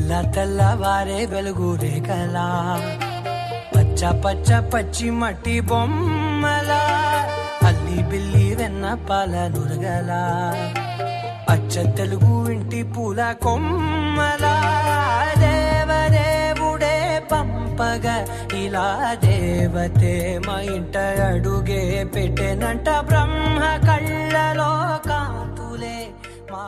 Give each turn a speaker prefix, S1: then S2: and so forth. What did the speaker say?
S1: తెల్లవారే వెలుగు రేఖలా పచ్చ పచ్చ పచ్చి మట్టి బొమ్మలా అల్లి బిల్లి వెన్న పాల నురగలా అచ్చ తెలుగు ఇంటి పూల కొమ్మలా దేవదేవుడే పంపగా ఇలా దేవతే మా ఇంట అడుగే పెట్టెనంట బ్రహ్మ కళ్ళలో కాంతులే మా